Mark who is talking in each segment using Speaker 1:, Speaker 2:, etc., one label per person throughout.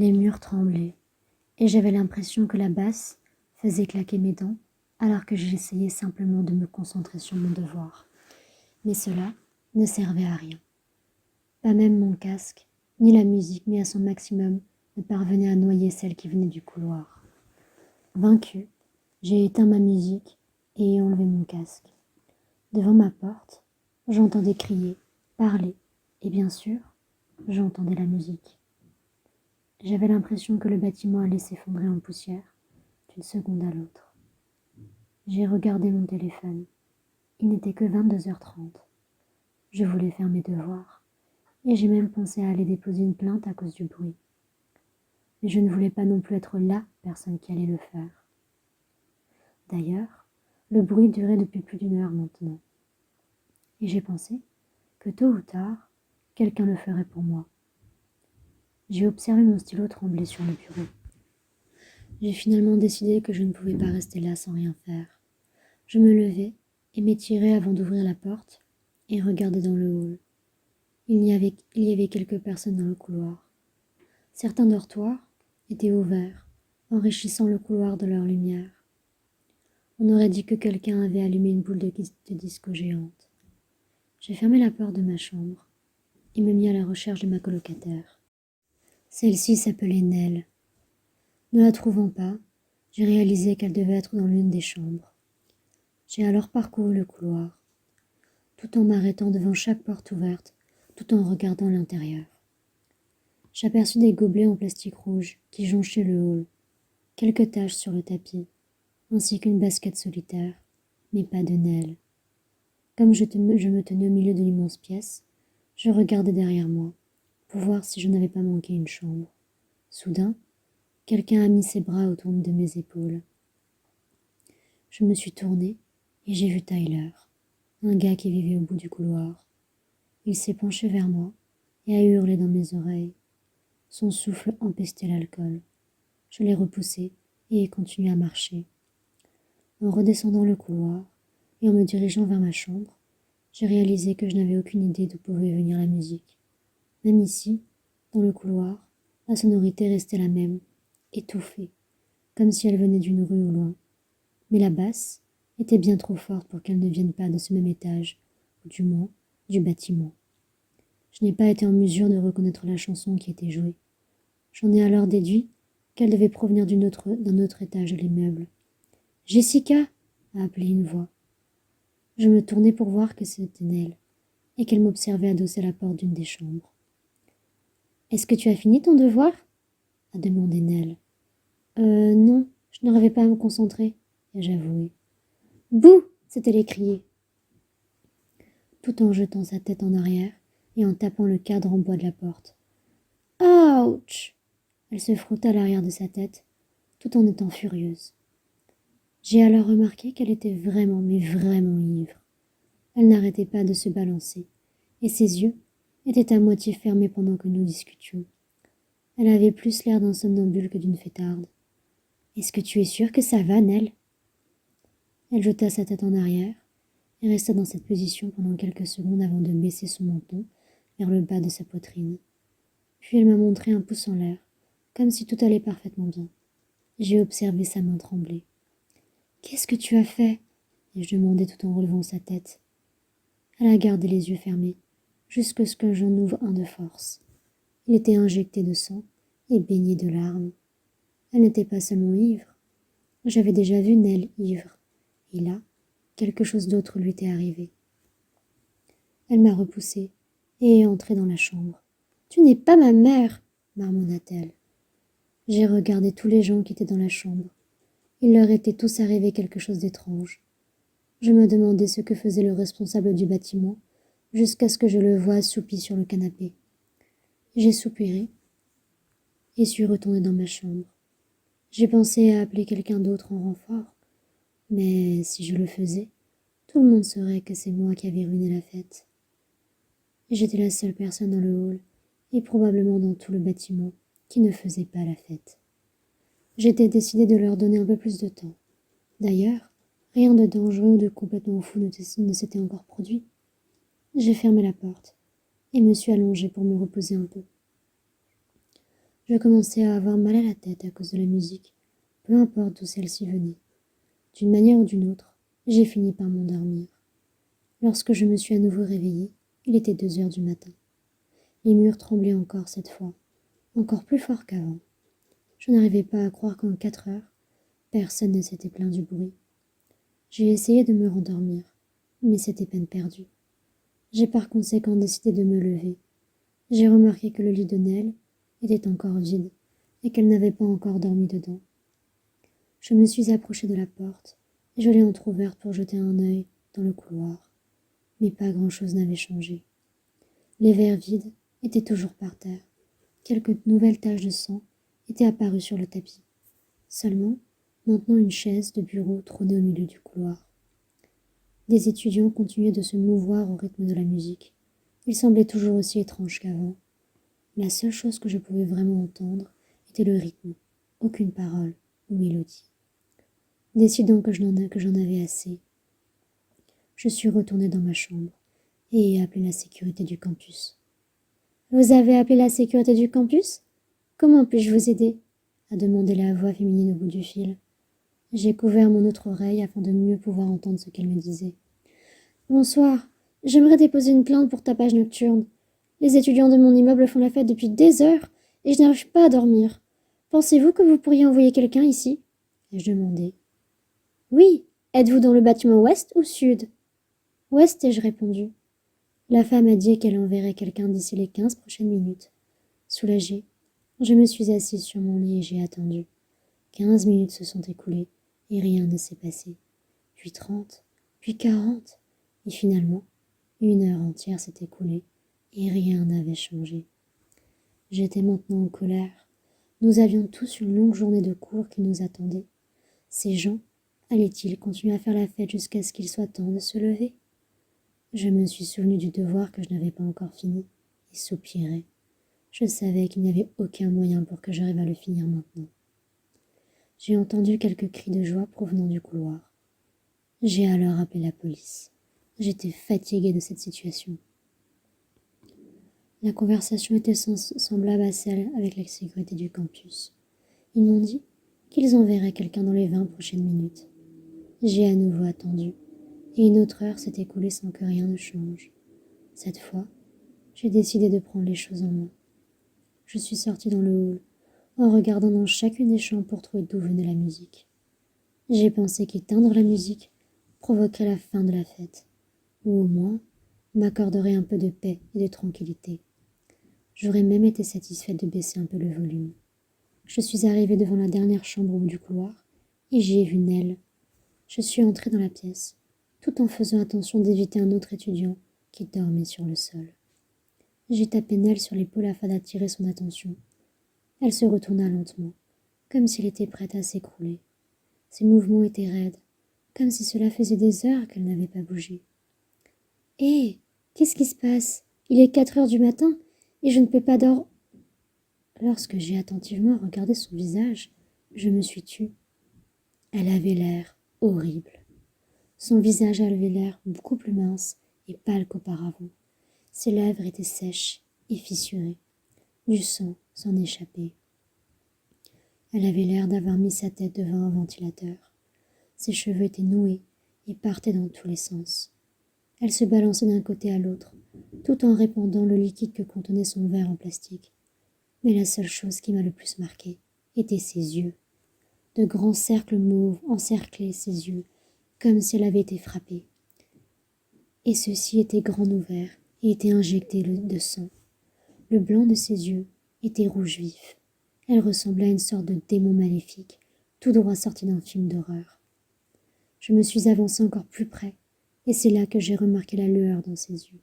Speaker 1: Les murs tremblaient, et j'avais l'impression que la basse faisait claquer mes dents, alors que j'essayais simplement de me concentrer sur mon devoir. Mais cela ne servait à rien. Pas même mon casque, ni la musique, mis à son maximum, ne parvenait à noyer celle qui venait du couloir. Vaincue, j'ai éteint ma musique et enlevé mon casque. Devant ma porte, j'entendais crier, parler, et bien sûr, j'entendais la musique. J'avais l'impression que le bâtiment allait s'effondrer en poussière d'une seconde à l'autre. J'ai regardé mon téléphone. Il n'était que 22h30. Je voulais faire mes devoirs, et j'ai même pensé à aller déposer une plainte à cause du bruit. Mais je ne voulais pas non plus être la personne qui allait le faire. D'ailleurs, le bruit durait depuis plus d'1 heure maintenant. Et j'ai pensé que tôt ou tard, quelqu'un le ferait pour moi. J'ai observé mon stylo trembler sur le bureau. J'ai finalement décidé que je ne pouvais pas rester là sans rien faire. Je me levai et m'étirai avant d'ouvrir la porte et regarder dans le hall. Il y avait quelques personnes dans le couloir. Certains dortoirs étaient ouverts, enrichissant le couloir de leur lumière. On aurait dit que quelqu'un avait allumé une boule de disco géante. J'ai fermé la porte de ma chambre et me mis à la recherche de ma colocataire. Celle-ci s'appelait Nell. Ne la trouvant pas, j'ai réalisé qu'elle devait être dans l'une des chambres. J'ai alors parcouru le couloir, tout en m'arrêtant devant chaque porte ouverte, tout en regardant l'intérieur. J'aperçus des gobelets en plastique rouge qui jonchaient le hall, quelques taches sur le tapis, ainsi qu'une basket solitaire, mais pas de Nell. Comme je me tenais au milieu de l'immense pièce, je regardais derrière moi, pour voir si je n'avais pas manqué une chambre. Soudain, quelqu'un a mis ses bras autour de mes épaules. Je me suis tournée et j'ai vu Tyler, un gars qui vivait au bout du couloir. Il s'est penché vers moi et a hurlé dans mes oreilles. Son souffle empestait l'alcool. Je l'ai repoussé et ai continué à marcher. En redescendant le couloir et en me dirigeant vers ma chambre, j'ai réalisé que je n'avais aucune idée d'où pouvait venir la musique. Même ici, dans le couloir, la sonorité restait la même, étouffée, comme si elle venait d'une rue au loin. Mais la basse était bien trop forte pour qu'elle ne vienne pas de ce même étage, ou du moins du bâtiment. Je n'ai pas été en mesure de reconnaître la chanson qui était jouée. J'en ai alors déduit qu'elle devait provenir d'un autre étage de l'immeuble. « Jessica !» a appelé une voix. Je me tournai pour voir que c'était Nell, et qu'elle m'observait adosser la porte d'une des chambres. « Est-ce que tu as fini ton devoir ?» a demandé Nell. Non, je n'arrivais pas à me concentrer, ai-je avoué. « Bouh !» s'est-elle écriée, tout en jetant sa tête en arrière et en tapant le cadre en bois de la porte. « Ouch !» Elle se frotta l'arrière de sa tête, tout en étant furieuse. J'ai alors remarqué qu'elle était vraiment, mais vraiment ivre. Elle n'arrêtait pas de se balancer, et ses yeux étaient à moitié fermés pendant que nous discutions. Elle avait plus l'air d'un somnambule que d'une fêtarde. « Est-ce que tu es sûre que ça va, Nell ?» Elle jeta sa tête en arrière et resta dans cette position pendant quelques secondes avant de baisser son menton vers le bas de sa poitrine. Puis elle m'a montré un pouce en l'air, comme si tout allait parfaitement bien. J'ai observé sa main trembler. « Qu'est-ce que tu as fait ?» ai-je demandé tout en relevant sa tête. Elle a gardé les yeux fermés, jusqu'à ce que j'en ouvre un de force. Il était injecté de sang et baigné de larmes. Elle n'était pas seulement ivre. J'avais déjà vu Nell ivre. Et là, quelque chose d'autre lui était arrivé. Elle m'a repoussée et est entrée dans la chambre. « Tu n'es pas ma mère !» marmonna-t-elle. J'ai regardé tous les gens qui étaient dans la chambre. Il leur était tous arrivé quelque chose d'étrange. Je me demandais ce que faisait le responsable du bâtiment, jusqu'à ce que je le voie assoupi sur le canapé. J'ai soupiré et suis retournée dans ma chambre. J'ai pensé à appeler quelqu'un d'autre en renfort, mais si je le faisais, tout le monde saurait que c'est moi qui avais ruiné la fête. J'étais la seule personne dans le hall, et probablement dans tout le bâtiment, qui ne faisait pas la fête. J'étais décidée de leur donner un peu plus de temps. D'ailleurs, rien de dangereux ou de complètement fou ne s'était encore produit. J'ai fermé la porte et me suis allongée pour me reposer un peu. Je commençais à avoir mal à la tête à cause de la musique, peu importe d'où celle-ci venait. D'une manière ou d'une autre, j'ai fini par m'endormir. Lorsque je me suis à nouveau réveillée, il était 2 heures du matin. Les murs tremblaient encore cette fois, encore plus fort qu'avant. Je n'arrivais pas à croire qu'en 4 heures, personne ne s'était plaint du bruit. J'ai essayé de me rendormir, mais c'était peine perdue. J'ai par conséquent décidé de me lever. J'ai remarqué que le lit de Nell était encore vide et qu'elle n'avait pas encore dormi dedans. Je me suis approchée de la porte et je l'ai entr'ouverte pour jeter un œil dans le couloir. Mais pas grand-chose n'avait changé. Les verres vides étaient toujours par terre. Quelques nouvelles taches de sang étaient apparues sur le tapis. Seulement, maintenant une chaise de bureau trônait au milieu du couloir. Des étudiants continuaient de se mouvoir au rythme de la musique. Ils semblaient toujours aussi étranges qu'avant. La seule chose que je pouvais vraiment entendre était le rythme, aucune parole ou mélodie. Décidant que j'en avais assez, je suis retournée dans ma chambre et ai appelé la sécurité du campus. « Vous avez appelé la sécurité du campus ? Comment puis-je vous aider ?» a demandé la voix féminine au bout du fil. J'ai couvert mon autre oreille afin de mieux pouvoir entendre ce qu'elle me disait. « Bonsoir, j'aimerais déposer une plainte pour tapage nocturne. Les étudiants de mon immeuble font la fête depuis des heures et je n'arrive pas à dormir. Pensez-vous que vous pourriez envoyer quelqu'un ici ?» ai-je demandé. « Oui, êtes-vous dans le bâtiment ouest ou sud ?»« Ouest, ai-je répondu. La femme a dit qu'elle enverrait quelqu'un d'ici les 15 prochaines minutes. Soulagée, je me suis assise sur mon lit et j'ai attendu. 15 minutes se sont écoulées et rien ne s'est passé. Puis 30, puis 40, et finalement, 1 heure entière s'est écoulée et rien n'avait changé. J'étais maintenant en colère. Nous avions tous une longue journée de cours qui nous attendait. Ces gens allaient-ils continuer à faire la fête jusqu'à ce qu'il soit temps de se lever? Je me suis souvenu du devoir que je n'avais pas encore fini et soupirai. Je savais qu'il n'y avait aucun moyen pour que j'arrive à le finir maintenant. J'ai entendu quelques cris de joie provenant du couloir. J'ai alors appelé la police. J'étais fatiguée de cette situation. La conversation était semblable à celle avec la sécurité du campus. Ils m'ont dit qu'ils enverraient quelqu'un dans les 20 prochaines minutes. J'ai à nouveau attendu, et une autre heure s'est écoulée sans que rien ne change. Cette fois, j'ai décidé de prendre les choses en main. Je suis sortie dans le hall, en regardant dans chacune des chambres pour trouver d'où venait la musique. J'ai pensé qu'éteindre la musique provoquerait la fin de la fête, ou au moins m'accorderait un peu de paix et de tranquillité. J'aurais même été satisfaite de baisser un peu le volume. Je suis arrivée devant la dernière chambre au bout du couloir, et j'y ai vu Nell. Je suis entrée dans la pièce, tout en faisant attention d'éviter un autre étudiant qui dormait sur le sol. J'ai tapé Nell sur l'épaule afin d'attirer son attention. Elle se retourna lentement, comme s'il était prête à s'écrouler. Ses mouvements étaient raides, comme si cela faisait des heures qu'elle n'avait pas bougé. « Hé, qu'est-ce qui se passe? Il est 4 heures du matin et je ne peux pas dormir. » Lorsque j'ai attentivement regardé son visage, je me suis tue. Elle avait l'air horrible. Son visage avait l'air beaucoup plus mince et pâle qu'auparavant. Ses lèvres étaient sèches et fissurées. Du sang s'en échappait. Elle avait l'air d'avoir mis sa tête devant un ventilateur. Ses cheveux étaient noués et partaient dans tous les sens. Elle se balançait d'un côté à l'autre, tout en répandant le liquide que contenait son verre en plastique. Mais la seule chose qui m'a le plus marquée étaient ses yeux. De grands cercles mauves encerclaient ses yeux, comme si elle avait été frappée. Et ceux-ci étaient grands ouverts et étaient injectés de sang. Le blanc de ses yeux était rouge vif. Elle ressemblait à une sorte de démon maléfique, tout droit sorti d'un film d'horreur. Je me suis avancée encore plus près, et c'est là que j'ai remarqué la lueur dans ses yeux.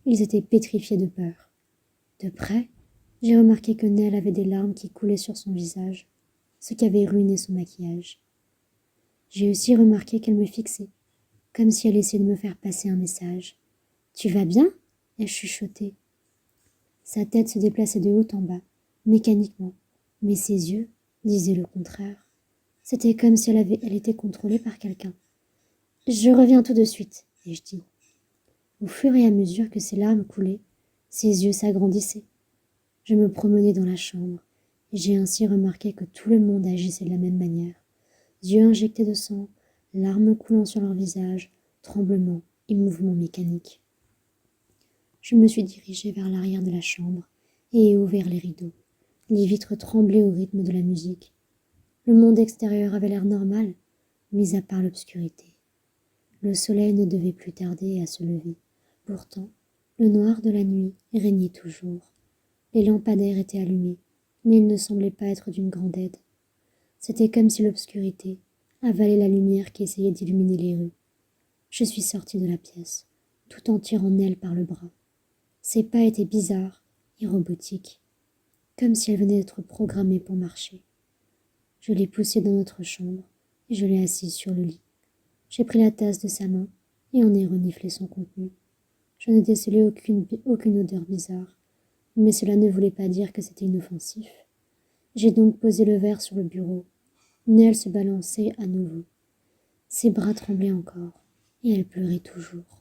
Speaker 1: Ils étaient pétrifiés de peur. De près, j'ai remarqué que Nell avait des larmes qui coulaient sur son visage, ce qui avait ruiné son maquillage. J'ai aussi remarqué qu'elle me fixait, comme si elle essayait de me faire passer un message. « Tu vas bien ?» ai-je chuchoté. Sa tête se déplaçait de haut en bas, mécaniquement, mais ses yeux disaient le contraire. C'était comme si elle était contrôlée par quelqu'un. « Je reviens tout de suite, » ai-je dit. Au fur et à mesure que ses larmes coulaient, ses yeux s'agrandissaient. Je me promenais dans la chambre, et j'ai ainsi remarqué que tout le monde agissait de la même manière. Yeux injectés de sang, larmes coulant sur leur visage, tremblements et mouvements mécaniques. Je me suis dirigée vers l'arrière de la chambre et ai ouvert les rideaux. Les vitres tremblaient au rythme de la musique. Le monde extérieur avait l'air normal, mis à part l'obscurité. Le soleil ne devait plus tarder à se lever. Pourtant, le noir de la nuit régnait toujours. Les lampadaires étaient allumés, mais ils ne semblaient pas être d'une grande aide. C'était comme si l'obscurité avalait la lumière qui essayait d'illuminer les rues. Je suis sortie de la pièce, tout en tirant Nell par le bras. Ses pas étaient bizarres et robotiques, comme si elle venait d'être programmée pour marcher. Je l'ai poussée dans notre chambre et je l'ai assise sur le lit. J'ai pris la tasse de sa main et en ai reniflé son contenu. Je ne décelais aucune odeur bizarre, mais cela ne voulait pas dire que c'était inoffensif. J'ai donc posé le verre sur le bureau. Nell se balançait à nouveau. Ses bras tremblaient encore, et elle pleurait toujours.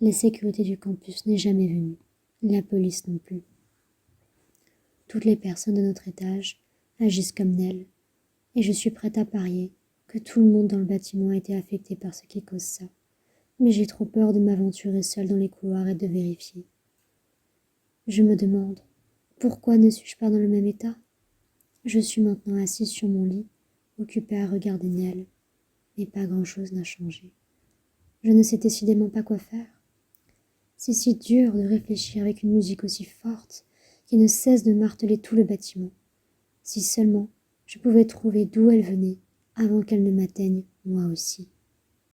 Speaker 1: La sécurité du campus n'est jamais venue, la police non plus. Toutes les personnes de notre étage agissent comme Nell, et je suis prête à parier que tout le monde dans le bâtiment a été affecté par ce qui cause ça. Mais j'ai trop peur de m'aventurer seule dans les couloirs et de vérifier. Je me demande, pourquoi ne suis-je pas dans le même état? Je suis maintenant assise sur mon lit, occupée à regarder Nell, mais pas grand-chose n'a changé. Je ne sais décidément pas quoi faire. C'est si dur de réfléchir avec une musique aussi forte qui ne cesse de marteler tout le bâtiment. Si seulement je pouvais trouver d'où elle venait avant qu'elle ne m'atteigne moi aussi.